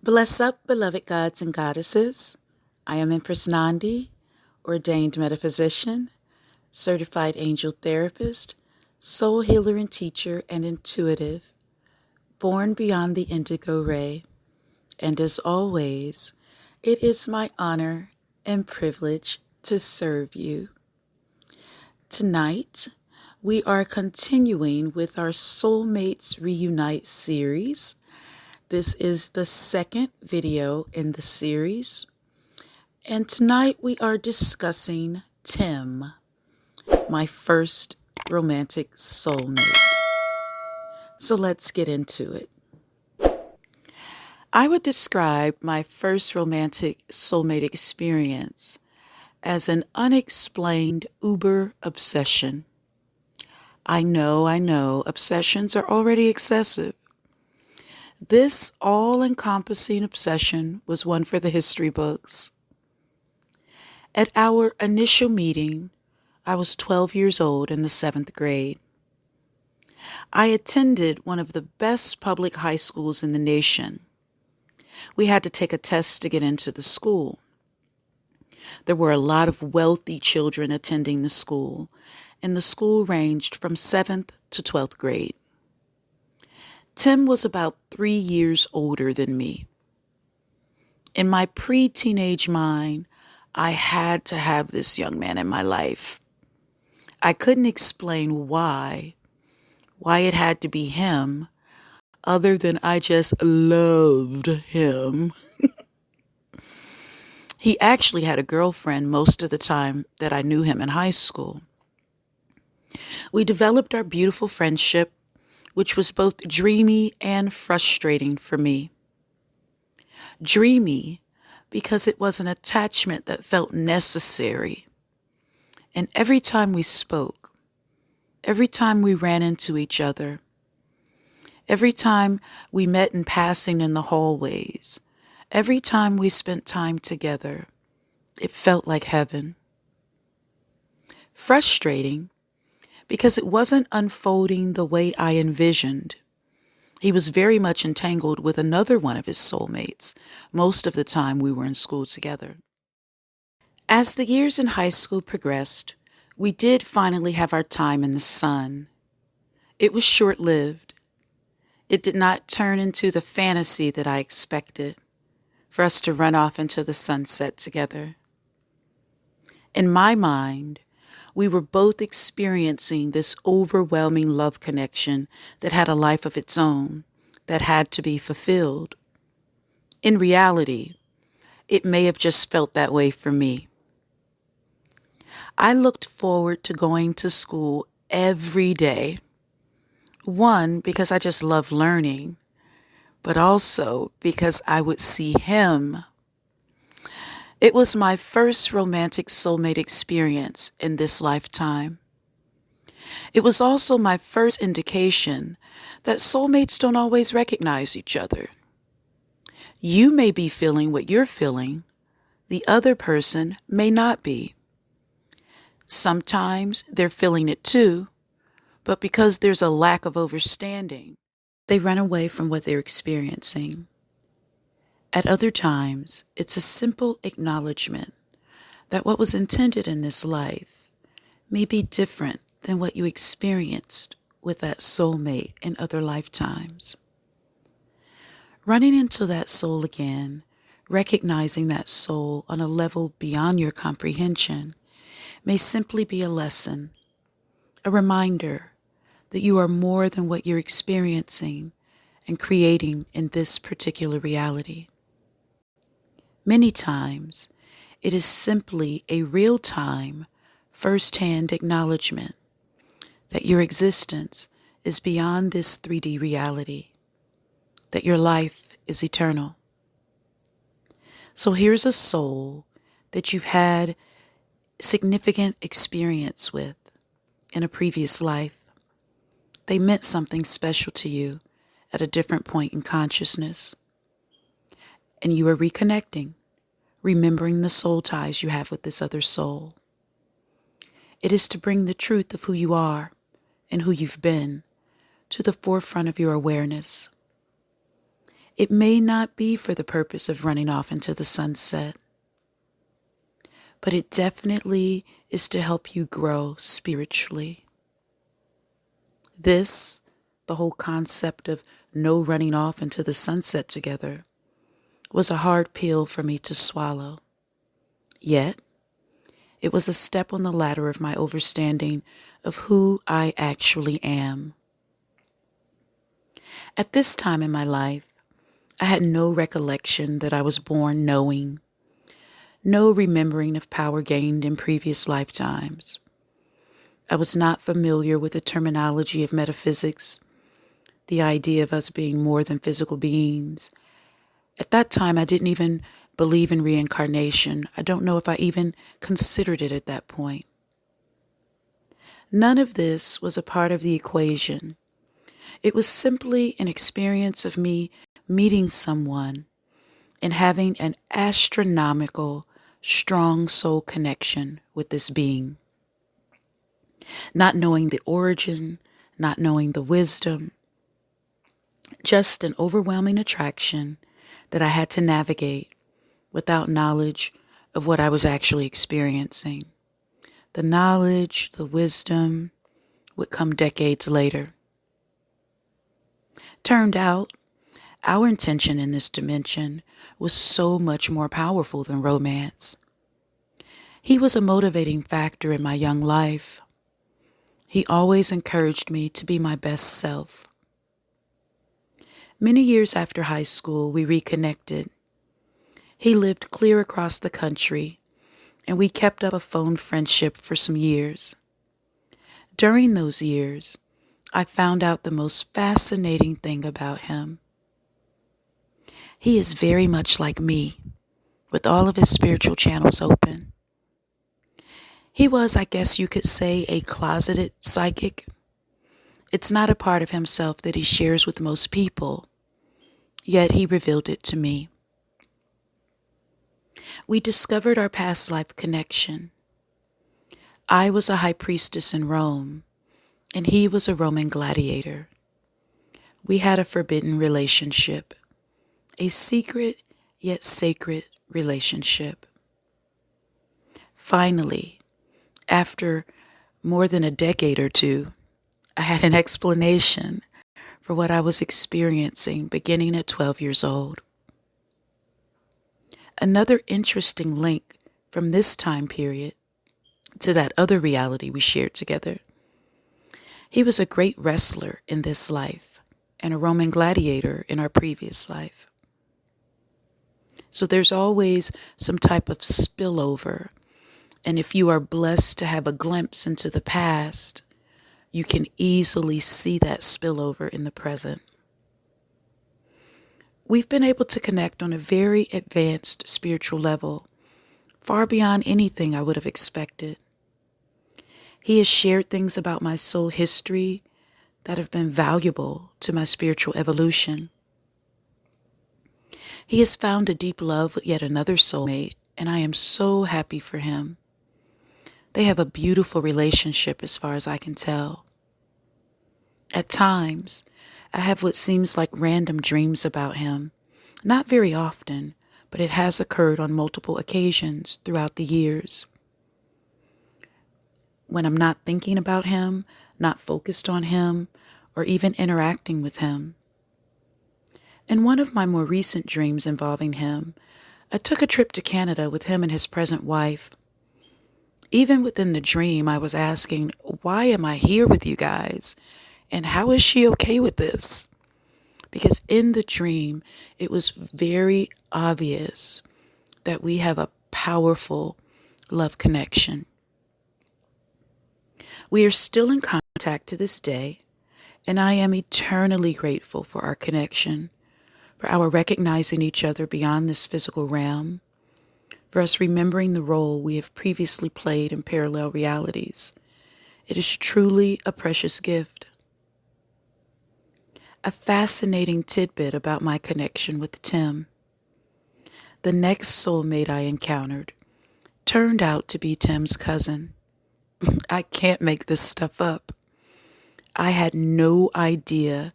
Bless up, beloved gods and goddesses. I am Empress Nandi, ordained metaphysician, certified angel therapist, soul healer and teacher, and intuitive, born beyond the indigo ray. And as always, it is my honor and privilege to serve you. Tonight, we are continuing with our Soulmates Reunite series. This is the second video in the series. And tonight we are discussing Tim, my first romantic soulmate. So let's get into it. I would describe my first romantic soulmate experience as an unexplained uber obsession. I know, obsessions are already excessive. This all-encompassing obsession was one for the history books. At our initial meeting, I was 12 years old in the 7th grade. I attended one of the best public high schools in the nation. We had to take a test to get into the school. There were a lot of wealthy children attending the school, and the school ranged from 7th to 12th grade. Tim was about 3 years older than me. In my pre-teenage mind, I had to have this young man in my life. I couldn't explain why it had to be him, other than I just loved him. He actually had a girlfriend most of the time that I knew him in high school. We developed our beautiful friendship, which was both dreamy and frustrating for me. Dreamy because it was an attachment that felt necessary. And every time we spoke, every time we ran into each other, every time we met in passing in the hallways, every time we spent time together, it felt like heaven. Frustrating because it wasn't unfolding the way I envisioned. He was very much entangled with another one of his soulmates. Most of the time we were in school together. As the years in high school progressed, we did finally have our time in the sun. It was short-lived. It did not turn into the fantasy that I expected, for us to run off into the sunset together. In my mind, we were both experiencing this overwhelming love connection that had a life of its own, that had to be fulfilled. In reality, it may have just felt that way for me. I looked forward to going to school every day. One, because I just loved learning, but also because I would see him. It was my first romantic soulmate experience in this lifetime. It was also my first indication that soulmates don't always recognize each other. You may be feeling what you're feeling. The other person may not be. Sometimes they're feeling it too, but because there's a lack of understanding, they run away from what they're experiencing. At other times, it's a simple acknowledgement that what was intended in this life may be different than what you experienced with that soulmate in other lifetimes. Running into that soul again, recognizing that soul on a level beyond your comprehension, may simply be a lesson, a reminder that you are more than what you're experiencing and creating in this particular reality. Many times, it is simply a real-time, first-hand acknowledgement that your existence is beyond this 3D reality, that your life is eternal. So here's a soul that you've had significant experience with in a previous life. They meant something special to you at a different point in consciousness. And you are reconnecting, remembering the soul ties you have with this other soul. It is to bring the truth of who you are and who you've been to the forefront of your awareness. It may not be for the purpose of running off into the sunset, but it definitely is to help you grow spiritually. This, the whole concept of no running off into the sunset together, was a hard pill for me to swallow. Yet, it was a step on the ladder of my understanding of who I actually am. At this time in my life, I had no recollection that I was born knowing, no remembering of power gained in previous lifetimes. I was not familiar with the terminology of metaphysics, the idea of us being more than physical beings. At that time, I didn't even believe in reincarnation. I don't know if I even considered it at that point. None of this was a part of the equation. It was simply an experience of me meeting someone and having an astronomical, strong soul connection with this being. Not knowing the origin, not knowing the wisdom, just an overwhelming attraction that I had to navigate without knowledge of what I was actually experiencing. The knowledge, the wisdom would come decades later. Turned out, our intention in this dimension was so much more powerful than romance. He was a motivating factor in my young life. He always encouraged me to be my best self. Many years after high school, we reconnected. He lived clear across the country, and we kept up a phone friendship for some years. During those years, I found out the most fascinating thing about him. He is very much like me, with all of his spiritual channels open. He was, I guess you could say, a closeted psychic. It's not a part of himself that he shares with most people, yet he revealed it to me. We discovered our past life connection. I was a high priestess in Rome, and he was a Roman gladiator. We had a forbidden relationship, a secret yet sacred relationship. Finally, after more than a decade or two, I had an explanation for what I was experiencing beginning at 12 years old. Another interesting link from this time period to that other reality we shared together. He was a great wrestler in this life and a Roman gladiator in our previous life. So there's always some type of spillover. And if you are blessed to have a glimpse into the past, you can easily see that spillover in the present. We've been able to connect on a very advanced spiritual level, far beyond anything I would have expected. He has shared things about my soul history that have been valuable to my spiritual evolution. He has found a deep love with yet another soulmate, and I am so happy for him. They have a beautiful relationship as far as I can tell. At times, I have what seems like random dreams about him. Not very often, but it has occurred on multiple occasions throughout the years. When I'm not thinking about him, not focused on him, or even interacting with him. In one of my more recent dreams involving him, I took a trip to Canada with him and his present wife. Even within the dream, I was asking, why am I here with you guys? And how is she okay with this? Because in the dream, it was very obvious that we have a powerful love connection. We are still in contact to this day, and I am eternally grateful for our connection, for our recognizing each other beyond this physical realm, for us remembering the role we have previously played in parallel realities. It is truly a precious gift. A fascinating tidbit about my connection with Tim. The next soulmate I encountered turned out to be Tim's cousin. I can't make this stuff up. I had no idea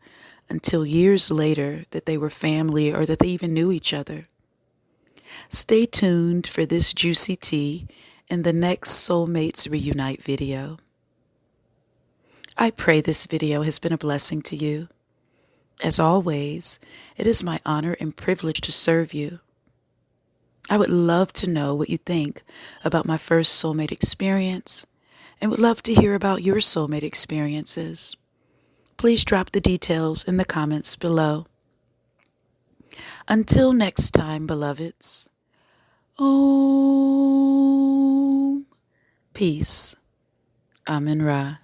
until years later that they were family or that they even knew each other. Stay tuned for this juicy tea in the next Soulmates Reunite video. I pray this video has been a blessing to you. As always, it is my honor and privilege to serve you. I would love to know what you think about my first soulmate experience and would love to hear about your soulmate experiences. Please drop the details in the comments below. Until next time, beloveds. Om. Peace. Amen Ra.